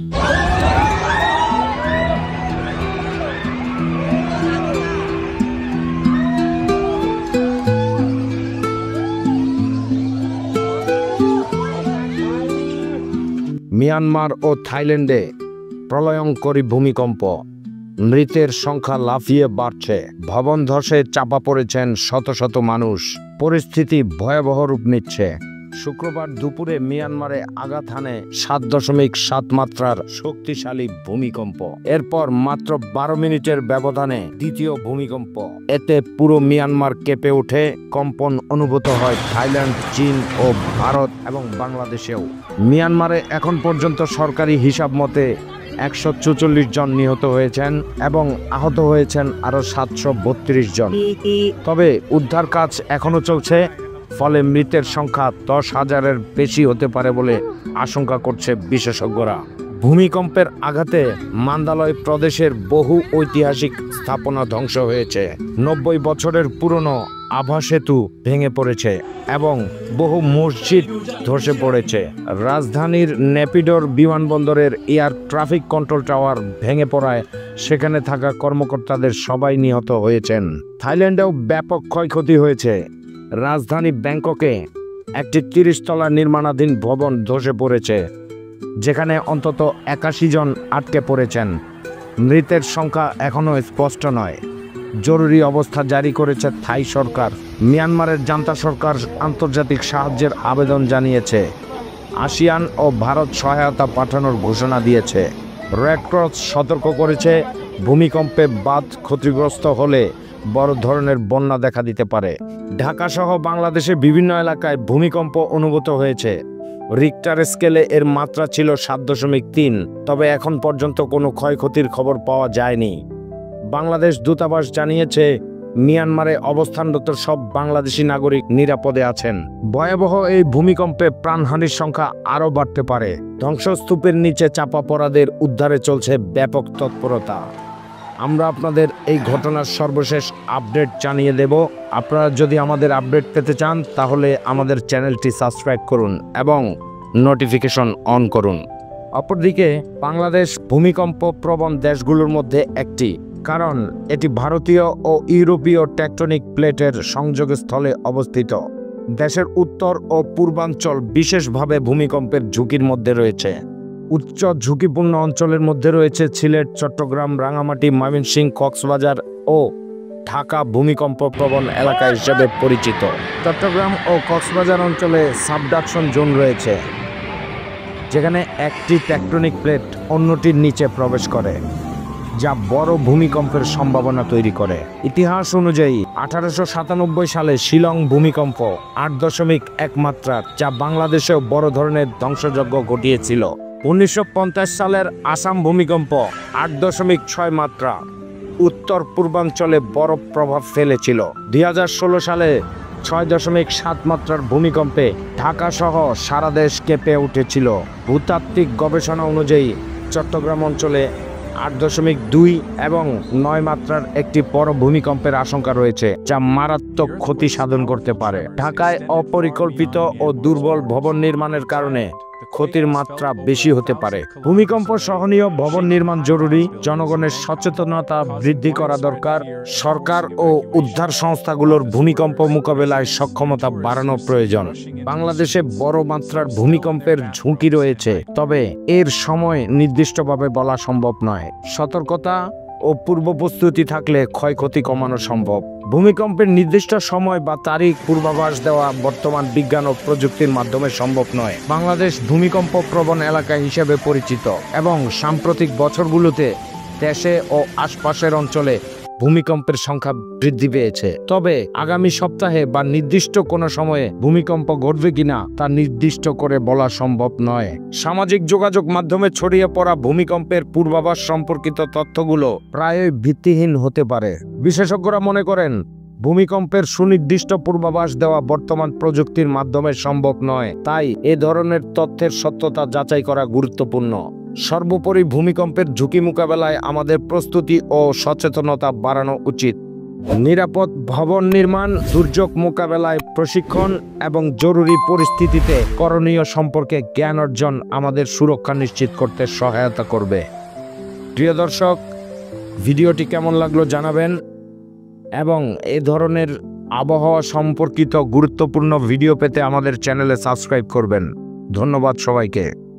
Myanmar ও থাইল্যান্ডে প্রলয়ঙ্করী ভূমিকম্প, মৃতের সংখ্যা লাফিয়ে বাড়ছে, ভবন ধসে চাপা পড়েছেন শত শত মানুষ, পরিস্থিতি ভয়াবহ রূপ নিচ্ছে। শুক্রবার দুপুরে মিয়ানমারে আঘাত হানে 7.7 মাত্রার শক্তিশালী ভূমিকম্প। এরপর মাত্র 12 মিনিটের ব্যবধানে দ্বিতীয় ভূমিকম্প। এতে পুরো মিয়ানমার কেঁপে ওঠে। কম্পন অনুভূত হয় থাইল্যান্ড, চীন ও ভারত এবং বাংলাদেশেও। মিয়ানমারে এখন পর্যন্ত সরকারি হিসাব মতে 144 জন নিহত হয়েছেন এবং আহত হয়েছেন আরো 732 জন। তবে উদ্ধার কাজ এখনো চলছে, ফলে মৃতের সংখ্যা 10,000-এর বেশি হতে পারে বলে আশঙ্কা করছে বিশেষজ্ঞরা। ভূমিকম্পের আঘাতে মান্দালয় প্রদেশের বহু ঐতিহাসিক স্থাপনা ধ্বংস হয়েছে। 90 বছরের পুরনো আভা সেতু ভেঙে পড়েছে এবং বহু মসজিদ ধসে পড়েছে। রাজধানীর নেপিডোর বিমানবন্দরের এয়ার ট্রাফিক কন্ট্রোল টাওয়ার ভেঙে পড়ায় সেখানে থাকা কর্মকর্তাদের সবাই নিহত হয়েছেন। থাইল্যান্ডেও ব্যাপক ক্ষয়ক্ষতি হয়েছে। রাজধানী ব্যাংককে একটি 30 তলা নির্মাণাধীন ভবন ধসে পড়েছে, যেখানে অন্তত 81 জন আটকে পড়েছেন। মৃতের সংখ্যা এখনও স্পষ্ট নয়। জরুরি অবস্থা জারি করেছে থাই সরকার। মিয়ানমারের জান্তা সরকার আন্তর্জাতিক সাহায্যের আবেদন জানিয়েছে। আসিয়ান ও ভারত সহায়তা পাঠানোর ঘোষণা দিয়েছে। রেড ক্রস সতর্ক করেছে, ভূমিকম্পে বাঁধ ক্ষতিগ্রস্ত হলে বড় ধরনের বন্যা দেখা দিতে পারে। ঢাকা সহ বাংলাদেশে বিভিন্ন এলাকায় ভূমিকম্প অনুভূত হয়েছে। রিক্টার স্কেলে এর মাত্রা ছিল 7.3। তবে এখন পর্যন্ত কোনো ক্ষয়ক্ষতির খবর পাওয়া যায়নি। বাংলাদেশ দূতাবাস জানিয়েছে, মিয়ানমারে অবস্থানরত সব বাংলাদেশি নাগরিক নিরাপদে আছেন। ভয়াবহ এই ভূমিকম্পে প্রাণহানির সংখ্যা আরও বাড়তে পারে। ধ্বংসস্তূপের নিচে চাপা পড়াদের উদ্ধারে চলছে ব্যাপক তৎপরতা। আমরা আপনাদের এই ঘটনার সর্বশেষ আপডেট জানিয়ে দেব। আপনারা যদি আমাদের আপডেট পেতে চান তাহলে আমাদের চ্যানেলটি সাবস্ক্রাইব করুন এবং নোটিফিকেশন অন করুন। অপরদিকে বাংলাদেশ ভূমিকম্প প্রবণ দেশগুলোর মধ্যে একটি, কারণ এটি ভারতীয় ও ইউরোপীয় টেকটনিক প্লেটের সংযোগস্থলে অবস্থিত। দেশের উত্তর ও পূর্বাঞ্চল বিশেষভাবে ভূমিকম্পের ঝুঁকির মধ্যে রয়েছে। উচ্চ ঝুঁকিপূর্ণ অঞ্চলের মধ্যে রয়েছে সিলেট, চট্টগ্রাম, রাঙামাটি, ময়মনসিংহ, কক্সবাজার ও ঢাকা ভূমিকম্প প্রবণ এলাকা হিসেবে পরিচিত। চট্টগ্রাম ও কক্সবাজার অঞ্চলে সাবডাকশন জোন রয়েছে, যেখানে একটি টেকটনিক প্লেট অন্যটির নিচে প্রবেশ করে, যা বড় ভূমিকম্পের সম্ভাবনা তৈরি করে। ইতিহাস অনুযায়ী 1897 সালে শিলং ভূমিকম্প 8.1 মাত্রার, যা বাংলাদেশেও বড় ধরনের ধ্বংসযজ্ঞ ঘটিয়েছিল। 1950 সালের আসাম ভূমিকম্প 8.6 মাত্রা উত্তর পূর্বাঞ্চলে বড় প্রভাব ফেলেছিল। 2016 সালে 6.7 মাত্রার ভূমিকম্পে ঢাকা সহ সারা দেশ কেঁপে উঠেছিল। ভূতাত্ত্বিক গবেষণা অনুযায়ী চট্টগ্রাম অঞ্চলে 8.2 এবং 9 মাত্রার একটি বড় ভূমিকম্পের আশঙ্কা রয়েছে, যা মারাত্মক ক্ষতি সাধন করতে পারে। ঢাকায় অপরিকল্পিত ও দুর্বল ভবন নির্মাণের কারণে ক্ষতির মাত্রা বেশি হতে পারে। ভূমিকম্প সহনীয় ভবন নির্মাণ জরুরি। জনগণের সচেতনতা বৃদ্ধি করা দরকার। সরকার ও উদ্ধার সংস্থাগুলোর ভূমিকম্প মোকাবেলায় সক্ষমতা বাড়ানো প্রয়োজন। বাংলাদেশে বড় মাত্রার ভূমিকম্পের ঝুঁকি রয়েছে, তবে এর সময় নির্দিষ্টভাবে বলা সম্ভব নয়। সতর্কতা ও পূর্ব প্রস্তুতি থাকলে ক্ষয়ক্ষতি কমানো সম্ভব। ভূমিকম্পের নির্দিষ্ট সময় বা তারিখ পূর্বাভাস দেওয়া বর্তমান বিজ্ঞান ও প্রযুক্তির মাধ্যমে সম্ভব নয়। বাংলাদেশ ভূমিকম্প প্রবণ এলাকা হিসেবে পরিচিত এবং সাম্প্রতিক বছরগুলোতে দেশে ও আশপাশের অঞ্চলে ভূমিকম্পের সংখ্যা বৃদ্ধি পেয়েছে। তবে আগামী সপ্তাহে বা নির্দিষ্ট কোনো সময়ে ভূমিকম্প ঘটবে কিনা তা নির্দিষ্ট করে বলা সম্ভব নয়। সামাজিক যোগাযোগ মাধ্যমে ছড়িয়ে পড়া ভূমিকম্পের পূর্বাভাস সম্পর্কিত তথ্যগুলো প্রায়ই ভিত্তিহীন হতে পারে। বিশেষজ্ঞরা মনে করেন, ভূমিকম্পের সুনির্দিষ্ট পূর্বাভাস দেওয়া বর্তমান প্রযুক্তির মাধ্যমে সম্ভব নয়। তাই এ ধরনের তথ্যের সত্যতা যাচাই করা গুরুত্বপূর্ণ। সর্বোপরি ভূমিকম্পের ঝুঁকি মোকাবেলায় আমাদের প্রস্তুতি ও সচেতনতা বাড়ানো উচিত। নিরাপদ ভবন নির্মাণ, দুর্যোগ মোকাবেলায় প্রশিক্ষণ এবং জরুরি পরিস্থিতিতে করণীয় সম্পর্কে জ্ঞান অর্জন আমাদের সুরক্ষা নিশ্চিত করতে সহায়তা করবে। প্রিয় দর্শক, ভিডিওটি কেমন লাগলো জানাবেন এবং এ ধরনের আবহাওয়া সম্পর্কিত গুরুত্বপূর্ণ ভিডিও পেতে আমাদের চ্যানেলে সাবস্ক্রাইব করবেন। ধন্যবাদ সবাইকে।